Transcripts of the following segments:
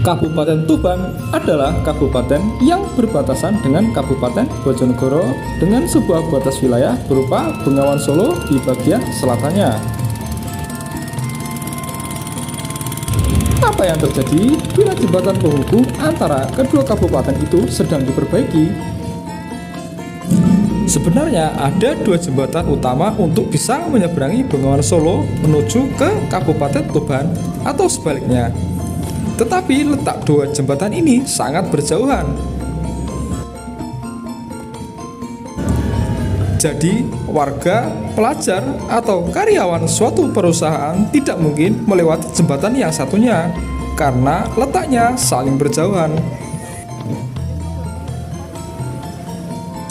Kabupaten Tuban adalah kabupaten yang berbatasan dengan Kabupaten Bojonegoro dengan sebuah batas wilayah berupa Bengawan Solo di bagian selatannya. Apa yang terjadi bila jembatan penghubung antara kedua kabupaten itu sedang diperbaiki? Sebenarnya ada dua jembatan utama untuk bisa menyeberangi Bengawan Solo menuju ke Kabupaten Tuban atau sebaliknya. Tetapi letak dua jembatan ini sangat berjauhan. Jadi, warga, pelajar, atau karyawan suatu perusahaan tidak mungkin melewati jembatan yang satunya karena letaknya saling berjauhan.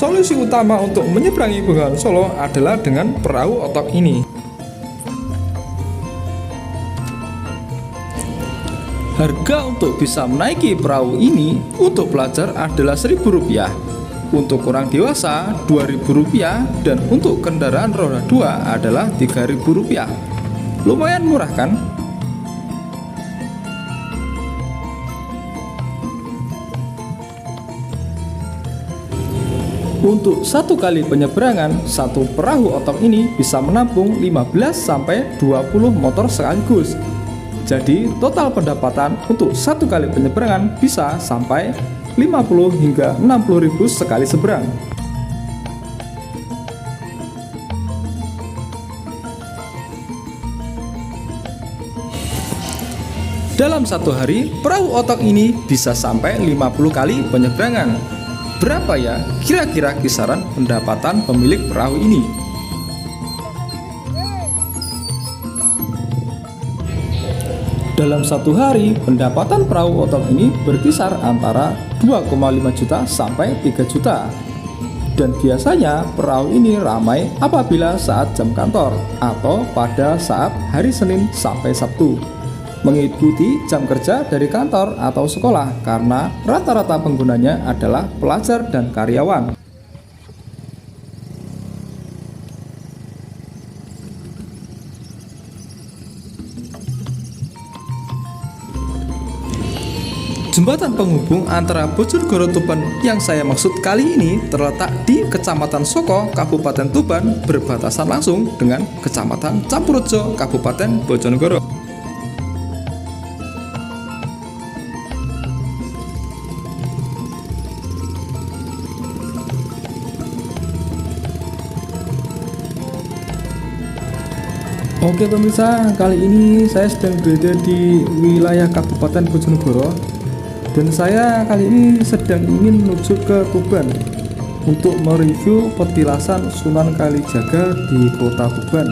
Solusi utama untuk menyeberangi Bengawan Solo adalah dengan perahu otok ini. Harga untuk bisa menaiki perahu ini untuk pelajar adalah Rp1.000, untuk orang dewasa Rp2.000, dan untuk kendaraan roda 2 adalah Rp3.000. Lumayan murah kan? Untuk satu kali penyeberangan, satu perahu otok ini bisa menampung 15-20 motor sekaligus. Jadi total pendapatan untuk satu kali penyeberangan bisa sampai 50 hingga 60 ribu sekali seberang. Dalam satu hari, perahu otok ini bisa sampai 50 kali penyeberangan. Berapa ya kira-kira kisaran pendapatan pemilik perahu ini? Dalam satu hari, pendapatan perahu otok ini berkisar antara 2,5 juta sampai 3 juta. Dan biasanya perahu ini ramai apabila saat jam kantor atau pada saat hari Senin sampai Sabtu, mengikuti jam kerja dari kantor atau sekolah karena rata-rata penggunanya adalah pelajar dan karyawan. Jembatan penghubung antara Bojonegoro Tuban yang saya maksud kali ini terletak di Kecamatan Soko, Kabupaten Tuban, berbatasan langsung dengan Kecamatan Campurjo, Kabupaten Bojonegoro. Oke pemirsa, kali ini saya sedang berada di wilayah Kabupaten Bojonegoro. Dan saya kali ini sedang ingin menuju ke Tuban untuk mereview petilasan Sunan Kalijaga di kota Tuban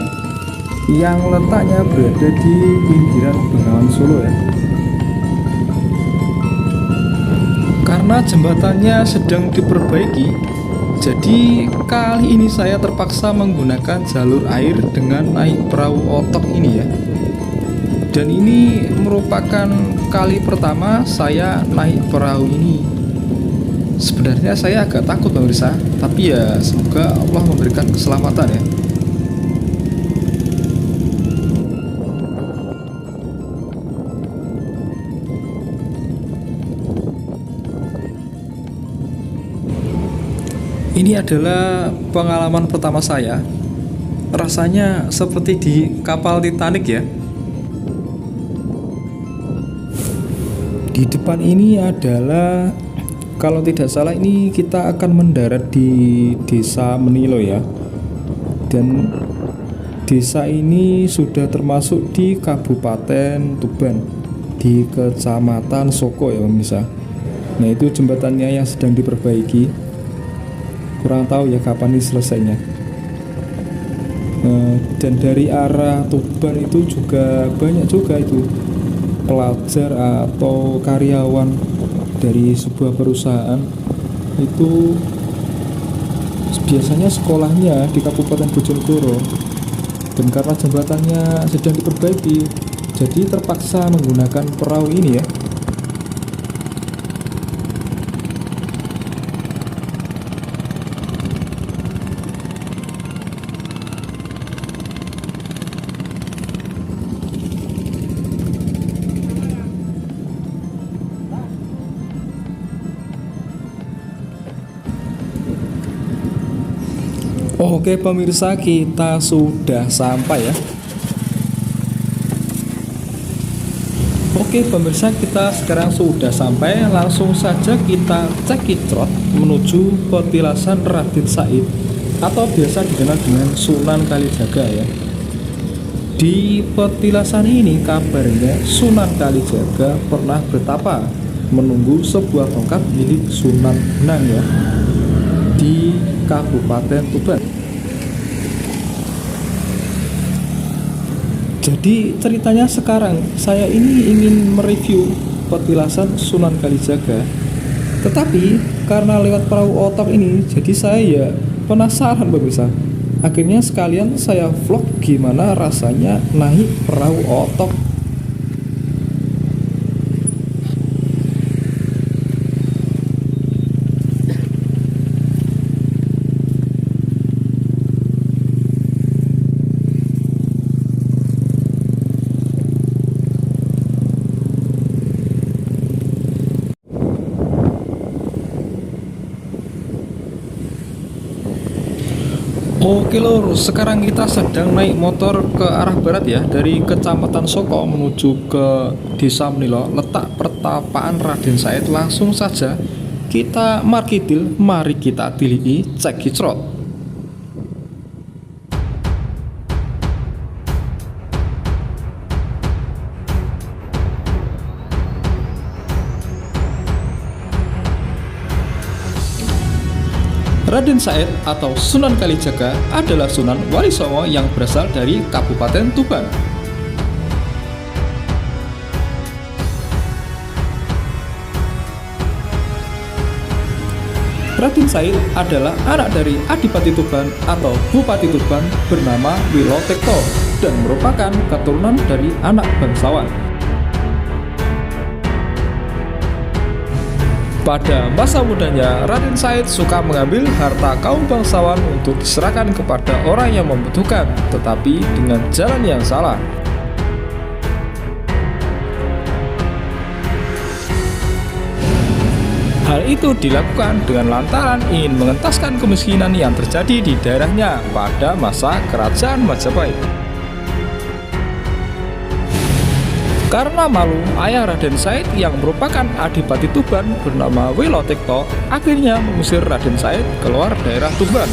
yang letaknya berada di pinggiran Bengawan Solo ya. Karena jembatannya sedang diperbaiki, jadi kali ini saya terpaksa menggunakan jalur air dengan naik perahu otok ini ya. Dan ini merupakan kali pertama saya naik perahu ini. Sebenarnya saya agak takut pemirsa, tapi ya semoga Allah memberikan keselamatan ya. Ini adalah pengalaman pertama saya. Rasanya seperti di kapal Titanic ya. Di depan ini adalah, kalau tidak salah ini kita akan mendarat di Desa Menilo ya. Dan desa ini sudah termasuk di Kabupaten Tuban, di Kecamatan Soko ya pemirsa. Nah itu jembatannya yang sedang diperbaiki. Kurang tahu ya kapan ini selesainya. Dan dari arah Tuban itu juga banyak juga itu pelajar atau karyawan dari sebuah perusahaan itu biasanya sekolahnya di Kabupaten Bojonegoro, dan karena jembatannya sedang diperbaiki jadi terpaksa menggunakan perahu ini ya. Oke pemirsa, kita sudah sampai ya. Oke pemirsa, kita sekarang sudah sampai. Langsung saja kita cekicot menuju petilasan Raden Said atau biasa dikenal dengan Sunan Kalijaga ya. Di petilasan ini kabarnya Sunan Kalijaga pernah bertapa menunggu sebuah tongkat milik Sunan Bonang ya, di Kabupaten Tuban. Jadi ceritanya sekarang saya ini ingin mereview petilasan Sunan Kalijaga, tetapi karena lewat perahu otok ini, jadi saya ya penasaran pemirsa. Akhirnya sekalian saya vlog gimana rasanya naik perahu otok. Oke lor, sekarang kita sedang naik motor ke arah barat ya, dari Kecamatan Soko menuju ke Desa Menilo, letak pertapaan Raden Said. Langsung saja kita markitil, mari kita tilii cekicrot. Raden Said atau Sunan Kalijaga adalah Sunan Wali Songo yang berasal dari Kabupaten Tuban. Raden Said adalah anak dari Adipati Tuban atau Bupati Tuban bernama Wilotekto dan merupakan keturunan dari anak bangsawan. Pada masa mudanya, Raden Said suka mengambil harta kaum bangsawan untuk diserahkan kepada orang yang membutuhkan, tetapi dengan jalan yang salah. Hal itu dilakukan dengan lantaran ingin mengentaskan kemiskinan yang terjadi di daerahnya pada masa Kerajaan Majapahit. Karena malu, ayah Raden Said yang merupakan Adipati Tuban bernama Wilotekto akhirnya mengusir Raden Said keluar daerah Tuban.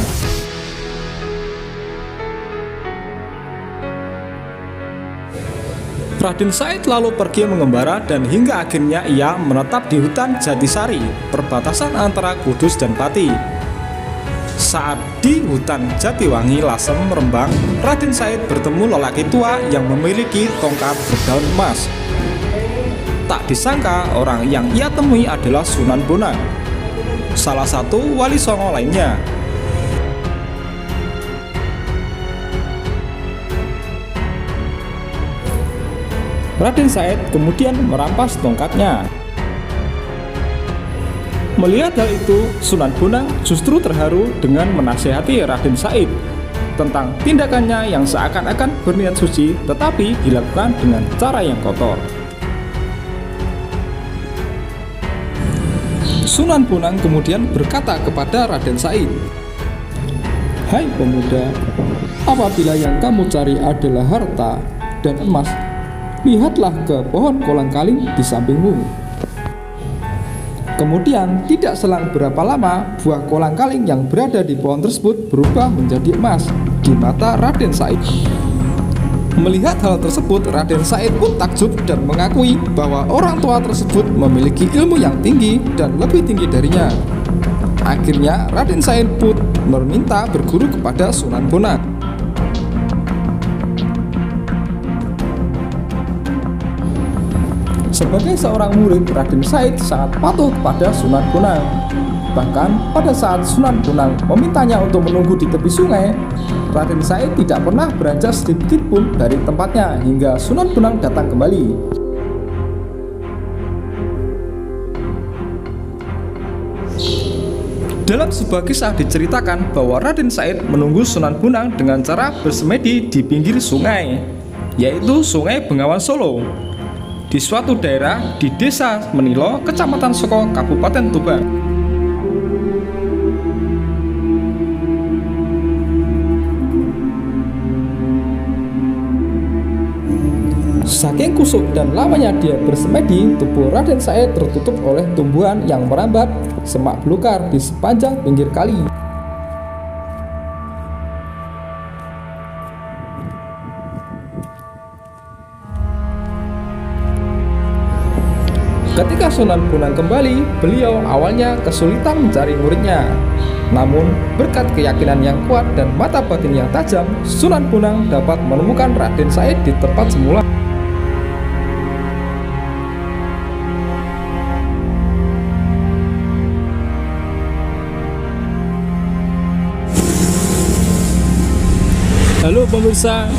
Raden Said lalu pergi mengembara dan hingga akhirnya ia menetap di hutan Jatisari, perbatasan antara Kudus dan Pati. Saat di hutan Jatiwangi Lasem Rembang, Raden Said bertemu lelaki tua yang memiliki tongkat berdaun emas. Tak disangka orang yang ia temui adalah Sunan Bonang, salah satu wali songo lainnya. Raden Said kemudian merampas tongkatnya. Melihat hal itu, Sunan Bonang justru terharu dengan menasihati Raden Said tentang tindakannya yang seakan-akan berniat suci tetapi dilakukan dengan cara yang kotor. Sunan Bonang kemudian berkata kepada Raden Said, "Hai pemuda, apabila yang kamu cari adalah harta dan emas, lihatlah ke pohon kolang-kaling di sampingmu." Kemudian tidak selang berapa lama, buah kolang-kaling yang berada di pohon tersebut berubah menjadi emas di mata Raden Said. Melihat hal tersebut, Raden Said pun takjub dan mengakui bahwa orang tua tersebut memiliki ilmu yang tinggi dan lebih tinggi darinya. Akhirnya Raden Said pun meminta berguru kepada Sunan Bonang. Sebagai seorang murid, Raden Said sangat patuh kepada Sunan Bonang. Bahkan pada saat Sunan Bonang memintanya untuk menunggu di tepi sungai, Raden Said tidak pernah beranjak sedikit pun dari tempatnya hingga Sunan Bonang datang kembali. Dalam sebuah kisah diceritakan bahwa Raden Said menunggu Sunan Bonang dengan cara bersemedi di pinggir sungai, yaitu Sungai Bengawan Solo, di suatu daerah di Desa Menilo, Kecamatan Soko, Kabupaten Tuban. Saking kusuk dan lamanya dia bersemedi, tubuh Raden Said tertutup oleh tumbuhan yang merambat semak belukar di sepanjang pinggir kali. Ketika Sunan Bonang kembali, beliau awalnya kesulitan mencari muridnya. Namun, berkat keyakinan yang kuat dan mata batin yang tajam, Sunan Bonang dapat menemukan Raden Said di tempat semula. Halo pemirsa,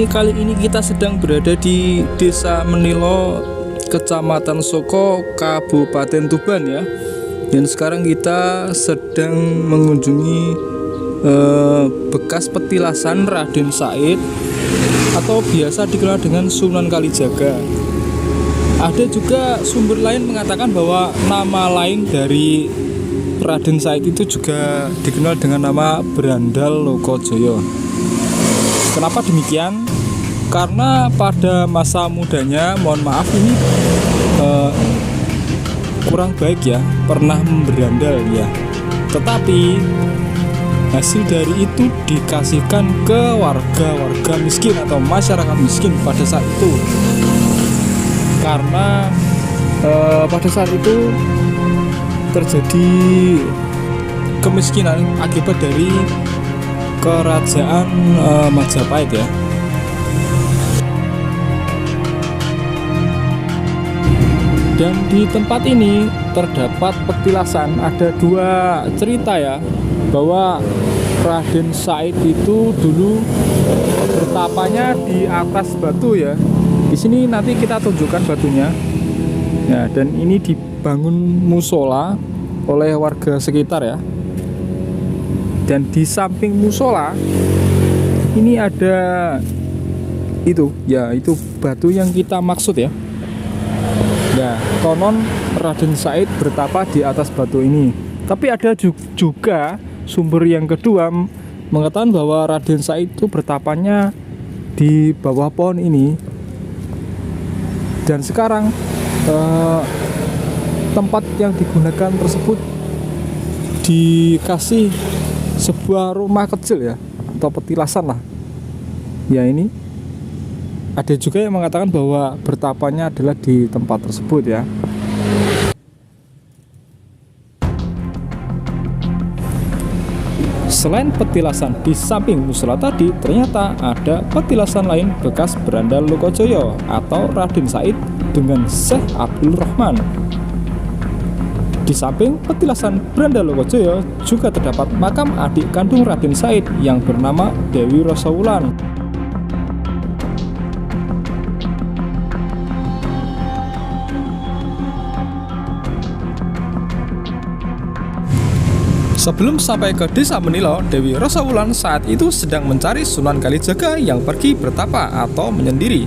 kali ini kita sedang berada di Desa Menilo, Kecamatan Soko, Kabupaten Tuban ya. Dan sekarang kita sedang mengunjungi bekas petilasan Raden Said atau biasa dikenal dengan Sunan Kalijaga. Ada juga sumber lain mengatakan bahwa nama lain dari Raden Said itu juga dikenal dengan nama Brandal Lokojoyo. Kenapa demikian? Karena pada masa mudanya, mohon maaf ini kurang baik ya, pernah memberandal ya. Tetapi hasil dari itu dikasihkan ke warga-warga miskin atau masyarakat miskin pada saat itu. Karena pada saat itu terjadi kemiskinan akibat dari kerajaan Majapahit ya. Dan di tempat ini terdapat petilasan, ada dua cerita ya, bahwa Raden Said itu dulu bertapanya di atas batu ya. Di sini nanti kita tunjukkan batunya. Ya, dan ini dibangun musola oleh warga sekitar ya. Dan di samping musola ini ada itu batu yang kita maksud ya. Ya, konon Raden Said bertapa di atas batu ini. Tapi ada juga sumber yang kedua mengatakan bahwa Raden Said itu bertapanya di bawah pohon ini. Dan sekarang tempat yang digunakan tersebut dikasih sebuah rumah kecil ya, atau petilasan lah. Ya, ini ada juga yang mengatakan bahwa bertapanya adalah di tempat tersebut ya. Selain petilasan di samping musola tadi, ternyata ada petilasan lain bekas Brandal Lokojoyo atau Raden Said dengan Syekh Abdul Rahman. Di samping petilasan Brandal Lokojoyo juga terdapat makam adik kandung Raden Said yang bernama Dewi Rosawulan. Sebelum sampai ke Desa Menilo, Dewi Rosawulan saat itu sedang mencari Sunan Kalijaga yang pergi bertapa atau menyendiri.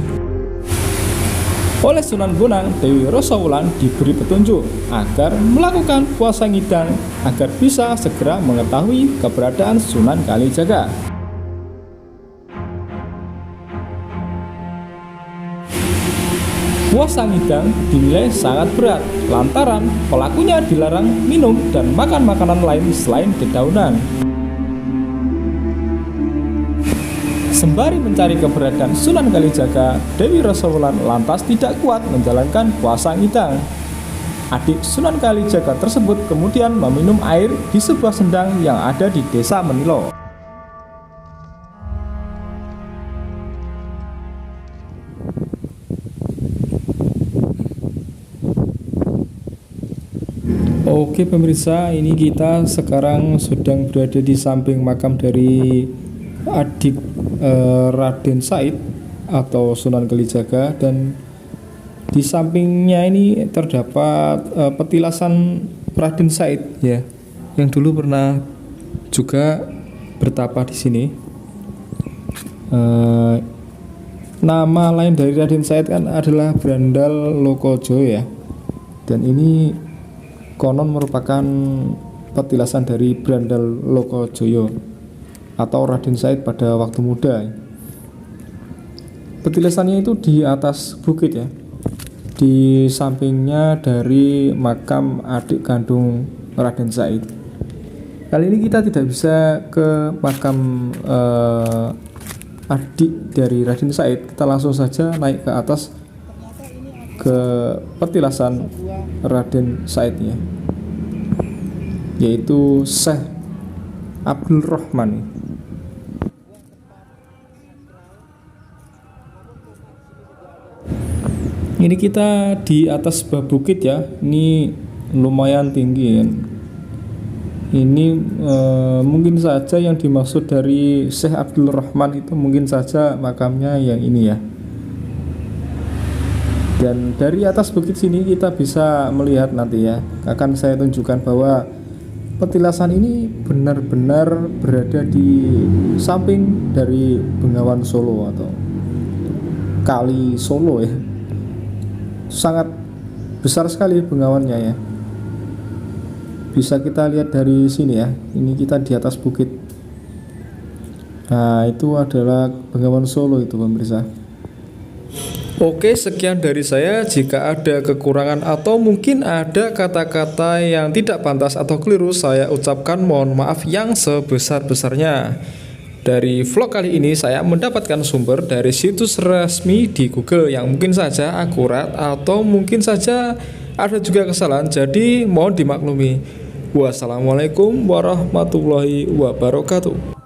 Oleh Sunan Bonang, Dewi Rosawulan diberi petunjuk agar melakukan puasa ngidang agar bisa segera mengetahui keberadaan Sunan Kalijaga. Puasa ngidang dinilai sangat berat lantaran pelakunya dilarang minum dan makan makanan lain selain dedaunan. Sembari mencari keberadaan Sunan Kalijaga, Dewi Rosawulan lantas tidak kuat menjalankan puasa ngidang. Adik Sunan Kalijaga tersebut kemudian meminum air di sebuah sendang yang ada di Desa Menilo. Oke pemirsa, ini kita sekarang sedang berada di samping makam dari adik Raden Said atau Sunan Kalijaga, dan di sampingnya ini terdapat petilasan Raden Said ya, yang dulu pernah juga bertapa di sini. Nama lain dari Raden Said kan adalah Brandal Lokojoyo ya, dan ini konon merupakan petilasan dari Brandal Lokojoyo atau Raden Said pada waktu muda. petilasannya itu di atas bukit ya, di sampingnya dari makam adik kandung Raden Said. Kali ini kita tidak bisa ke makam adik dari Raden Said, kita langsung saja naik ke atas ke petilasan Raden Saidnya, yaitu Syekh Abdul Rahman. Ini kita di atas sebuah bukit ya, ini lumayan tinggi ya. Ini mungkin saja yang dimaksud dari Syekh Abdul Rahman itu mungkin saja makamnya yang ini ya. Dan dari atas bukit sini kita bisa melihat nanti ya, akan saya tunjukkan bahwa petilasan ini benar-benar berada di samping dari Bengawan Solo atau Kali Solo ya. Sangat besar sekali bengawannya ya. Bisa kita lihat dari sini ya. Ini kita di atas bukit. Nah, itu adalah Bengawan Solo itu pemirsa. Oke, sekian dari saya. Jika ada kekurangan atau mungkin ada kata-kata yang tidak pantas atau keliru, saya ucapkan mohon maaf yang sebesar-besarnya. Dari vlog kali ini saya mendapatkan sumber dari situs resmi di Google yang mungkin saja akurat atau mungkin saja ada juga kesalahan, jadi mohon dimaklumi. Wassalamualaikum warahmatullahi wabarakatuh.